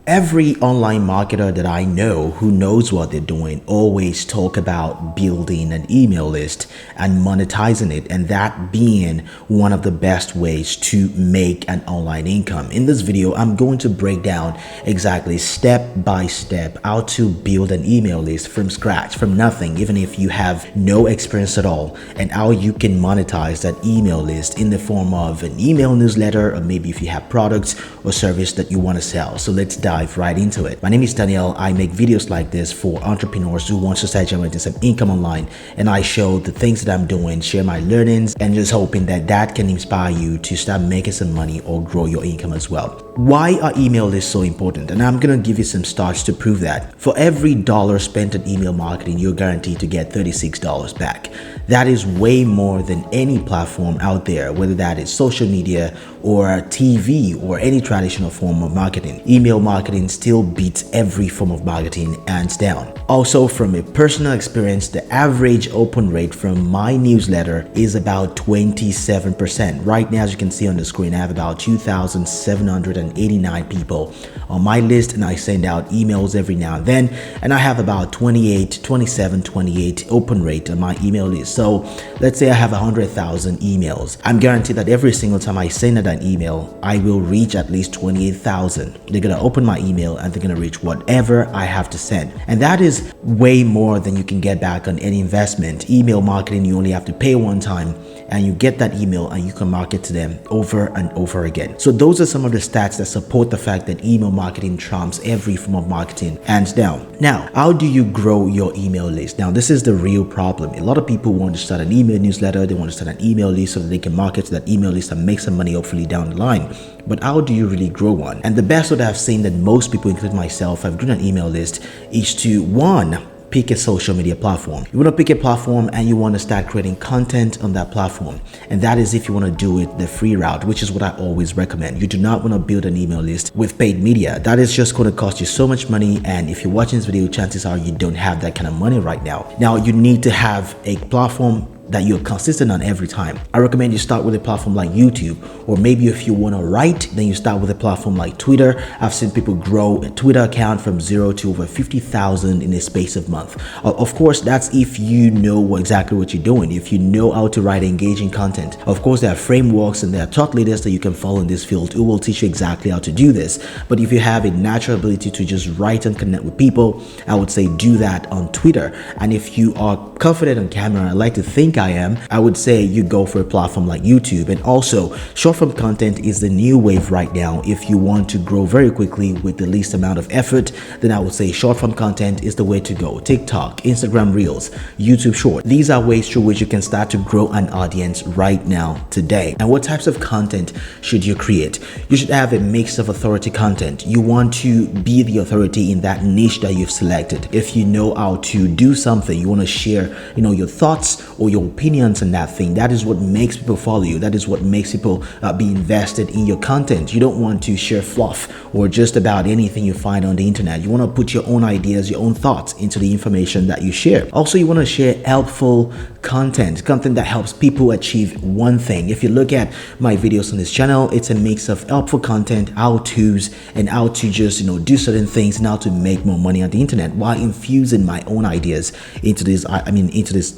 Every online marketer that I know who knows what they're doing always talk about building an email list and monetizing it, and that being one of the best ways to make an online income. In this video, I'm going to break down exactly step by step how to build an email list from scratch, from nothing, even if you have no experience at all, and how you can monetize that email list in the form of an email newsletter, or maybe if you have products or service that you want to sell. So let's dive right into it. My name is Daniel. I make videos like this for entrepreneurs who want to start generating some income online, and I show the things that I'm doing, share my learnings, and just hoping that that can inspire you to start making some money or grow your income as well. Why are email lists so important? And I'm gonna give you some stats to prove that. For every dollar spent on email marketing, you're guaranteed to get $36 back. That is way more than any platform out there, whether that is social media or TV or any traditional form of marketing. Email marketing still beats every form of marketing hands down. Also, from a personal experience, the average open rate from my newsletter is about 27%. Right now, as you can see on the screen, I have about 2,789 people on my list, and I send out emails every now and then, and I have about 28 open rate on my email list. So let's say I have 100,000 emails. I'm guaranteed that every single time I send out an email, I will reach at least 28,000. They're gonna open my email and they're gonna reach whatever I have to send. And that is way more than you can get back on any investment. Email marketing, you only have to pay one time and you get that email and you can market to them over and over again. So those are some of the stats that support the fact that email marketing trumps every form of marketing hands down. Now, how do you grow your email list? Now, this is the real problem. A lot of people want to start an email newsletter, they want to start an email list so that they can market to that email list and make some money hopefully down the line. But how do you really grow one? And the best way that I've seen that most people, including myself, have grown an email list is to, one, pick a social media platform. You want to pick a platform and you want to start creating content on that platform. And that is if you want to do it the free route, which is what I always recommend. You do not want to build an email list with paid media. That is just going to cost you so much money. And if you're watching this video, chances are you don't have that kind of money right now. Now, you need to have a platform that you're consistent on every time. I recommend you start with a platform like YouTube, or maybe if you want to write, then you start with a platform like Twitter. I've seen people grow a Twitter account from 0 to over 50,000 in a space of month. Of course, that's if you know exactly what you're doing, if you know how to write engaging content. Of course, there are frameworks and there are thought leaders that you can follow in this field who will teach you exactly how to do this. But if you have a natural ability to just write and connect with people, I would say do that on Twitter. And if you are confident on camera, I like to think I would say you go for a platform like YouTube. And also, short form content is the new wave right now. If you want to grow very quickly with the least amount of effort, then I would say short form content is the way to go. TikTok, Instagram Reels, YouTube Short. These are ways through which you can start to grow an audience right now, today. And what types of content should you create? You should have a mix of authority content. You want to be the authority in that niche that you've selected. If you know how to do something, you want to share, your thoughts or your opinions on that thing. That is what makes people follow you. That is what makes people be invested in your content. You don't want to share fluff or just about anything you find on the internet. You want to put your own ideas, your own thoughts into the information that you share. Also, you want to share helpful content that helps people achieve one thing. If you look at my videos on this channel, it's a mix of helpful content, how-tos, and how to just do certain things and how to make more money on the internet while infusing my own ideas into these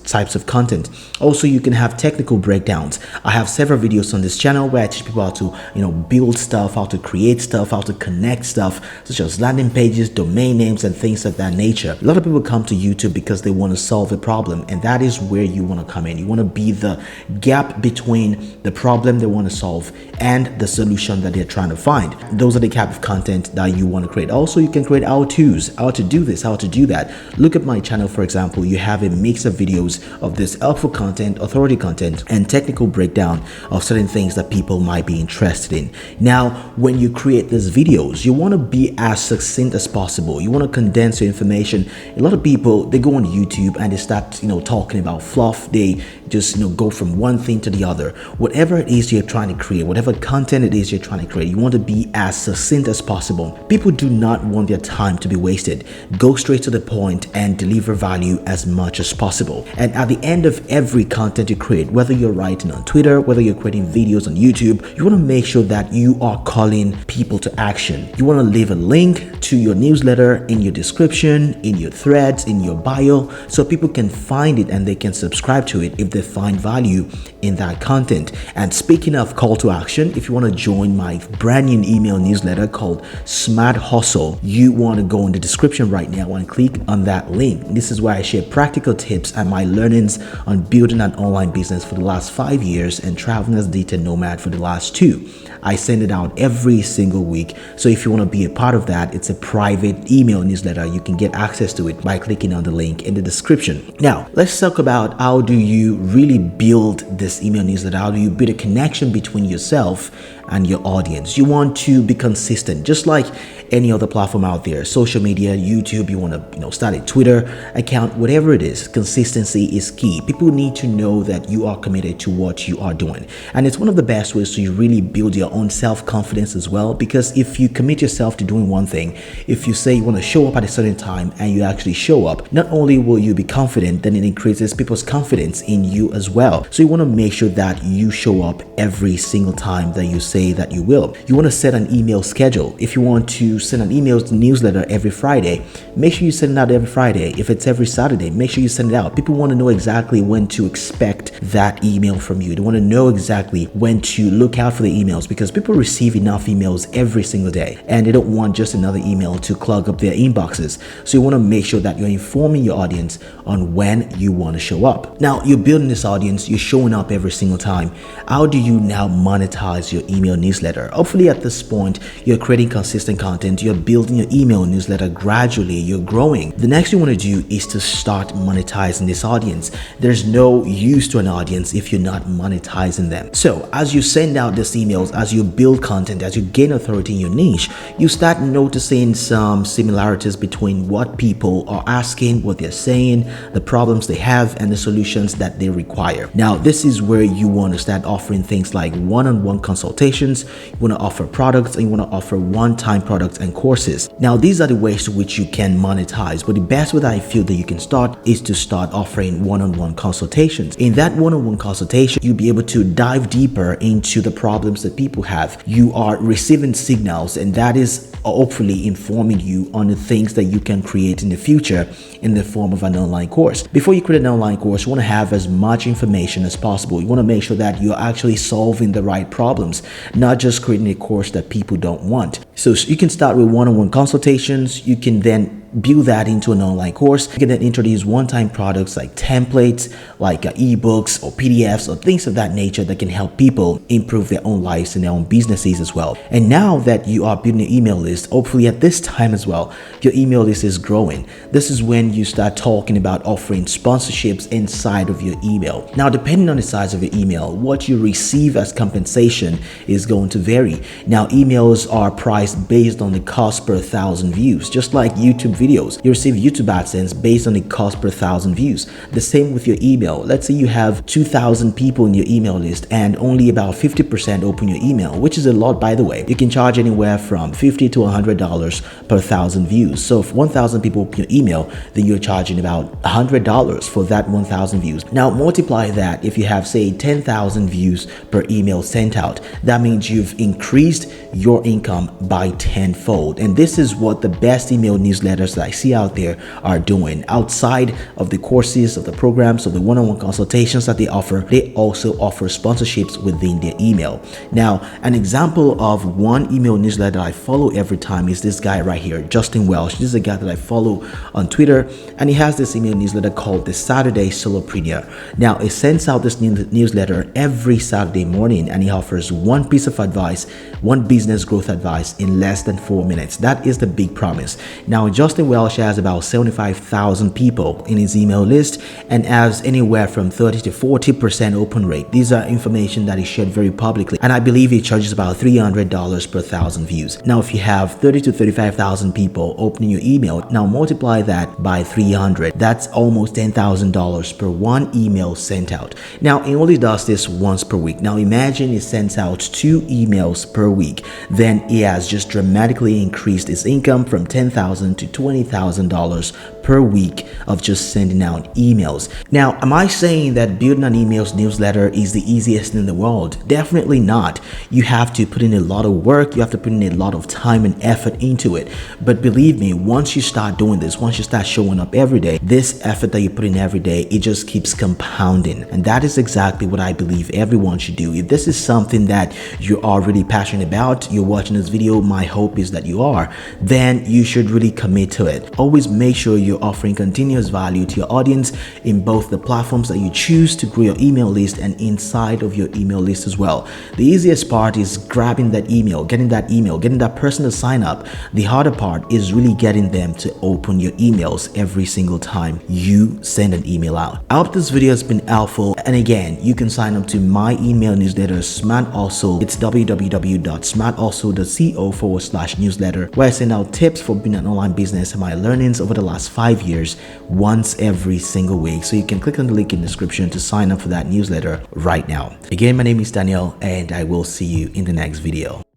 types of content. Also, you can have technical breakdowns. I have several videos on this channel where I teach people how to build stuff, how to create stuff, how to connect stuff, such as landing pages, domain names, and things of that nature. A lot of people come to YouTube because they want to solve a problem, and that is where you want to come in. You want to be the gap between the problem they want to solve and the solution that they're trying to find. Those are the type of content that you want to create. Also, you can create how-tos, how to do this, how to do that. Look at my channel, for example. You have a mix of videos of this helpful content, authority content, and technical breakdown of certain things that people might be interested in. Now, when you create these videos, you want to be as succinct as possible. You want to condense your information. A lot of people, they go on YouTube and they start, talking about fluff. They just go from one thing to the other. Whatever it is you're trying to create, whatever content it is you're trying to create, you want to be as succinct as possible. People do not want their time to be wasted. Go straight to the point and deliver value as much as possible. And at the end of every content you create, whether you're writing on Twitter, whether you're creating videos on YouTube, you want to make sure that you are calling people to action. You want to leave a link to your newsletter in your description, in your threads, in your bio, so people can find it and they can subscribe to it if they find value in that content. And speaking of call to action, if you want to join my brand new email newsletter called Smart Hustle, you want to go in the description right now and click on that link. This is where I share practical tips and my learnings on building an online business for the last 5 years and traveling as a digital nomad for the last 2. I send it out every single week. So if you want to be a part of that, it's a private email newsletter. You can get access to it by clicking on the link in the description. Now, let's talk about how do you really build this email newsletter? How do you build a connection between yourself and your audience? You want to be consistent, just like any other platform out there, social media, YouTube. You want to start a Twitter account, whatever it is. Consistency is key. People need to know that you are committed to what you are doing, and it's one of the best ways to really build your own self-confidence as well. Because if you commit yourself to doing one thing, if you say you want to show up at a certain time and you actually show up, not only will you be confident, then it increases people's confidence in you as well. So you want to make sure that you show up every single time that you say that you will. You want to set an email schedule. If you want to send an email newsletter every Friday, make sure you send it out every Friday. If it's every Saturday, make sure you send it out. People want to know exactly when to expect that email from you. They want to know exactly when to look out for the emails, because people receive enough emails every single day and they don't want just another email to clog up their inboxes. So you want to make sure that you're informing your audience on when you want to show up. Now, you're building this audience, you're showing up every single time. How do you now monetize your email newsletter? Hopefully at this point, you're creating consistent content, you're building your email newsletter gradually, you're growing. The next thing you want to do is to start monetizing this audience. There's no use to an audience if you're not monetizing them. So as you send out these emails, as you build content, as you gain authority in your niche, you start noticing some similarities between what people are asking, what they're saying, the problems they have, and the solutions that they require. Now, this is where you want to start offering things like one-on-one consultations. You want to offer products, and you want to offer one-time products and courses. Now, these are the ways to which you can monetize, but the best way that I feel that you can start is to start offering one-on-one consultations. In that one-on-one consultation, you'll be able to dive deeper into the problems that people have. You are receiving signals, and that is hopefully informing you on the things that you can create in the future in the form of an online course. Before you create an online course, you want to have as much information as possible. You want to make sure that you're actually solving the right problems, not just creating a course that people don't want. So you can start with one-on-one consultations. You can then build that into an online course. You can then introduce one-time products like templates, like ebooks or PDFs or things of that nature that can help people improve their own lives and their own businesses as well. And now that you are building an email list, hopefully at this time as well, your email list is growing. This is when you start talking about offering sponsorships inside of your email. Now, depending on the size of your email, what you receive as compensation is going to vary. Now, emails are priced based on the cost per 1,000 views, just like YouTube videos. You receive YouTube AdSense based on the cost per 1,000 views. The same with your email. Let's say you have 2,000 people in your email list and only about 50% open your email, which is a lot, by the way. You can charge anywhere from $50 to $100 per 1,000 views. So if 1,000 people open your email, then you're charging about $100 for that 1,000 views. Now multiply that. If you have, say, 10,000 views per email sent out, that means you've increased your income by tenfold. And this is what the best email newsletters that I see out there are doing. Outside of the courses, of the programs, of the one-on-one consultations that they offer, they also offer sponsorships within their email. Now, an example of one email newsletter I follow every time is this guy right here, Justin Welsh. This is a guy that I follow on Twitter, and he has this email newsletter called the Saturday Solopreneur. Now, he sends out this newsletter every Saturday morning, and he offers one piece of advice, one business growth advice in less than 4 minutes. That is the big promise. Now, Justin Welsh has about 75,000 people in his email list and has anywhere from 30 to 40% open rate. These are information that is shared very publicly, and I believe he charges about $300 per 1,000 views. Now, if you have 30 to 35,000 people opening your email, now multiply that by 300. That's almost $10,000 per one email sent out. Now, he only does this once per week. Now, imagine he sends out 2 emails per week. Then he has just dramatically increased his income from $10,000 to $20,000 per week of just sending out emails. Now, am I saying that building an emails newsletter is the easiest in the world? Definitely not. You have to put in a lot of work, you have to put in a lot of time and effort into it. But believe me, once you start doing this, once you start showing up every day, this effort that you put in every day, it just keeps compounding. And that is exactly what I believe everyone should do. If this is something that you're already passionate about, you're watching this video, my hope is that you are, then you should really commit to it. Always make sure you're offering continuous value to your audience in both the platforms that you choose to grow your email list and inside of your email list as well. The easiest part is grabbing that email, getting that person to sign up. The harder part is really getting them to open your emails every single time you send an email out. I hope this video has been helpful. And again, you can sign up to my email newsletter, Smart Also. It's www.smartalso.co/newsletter, where I send out tips for being an online business and my learnings over the last 5 years once every single week. So you can click on the link in the description to sign up for that newsletter right now. Again, my name is Daniel, and I will see you in the next video.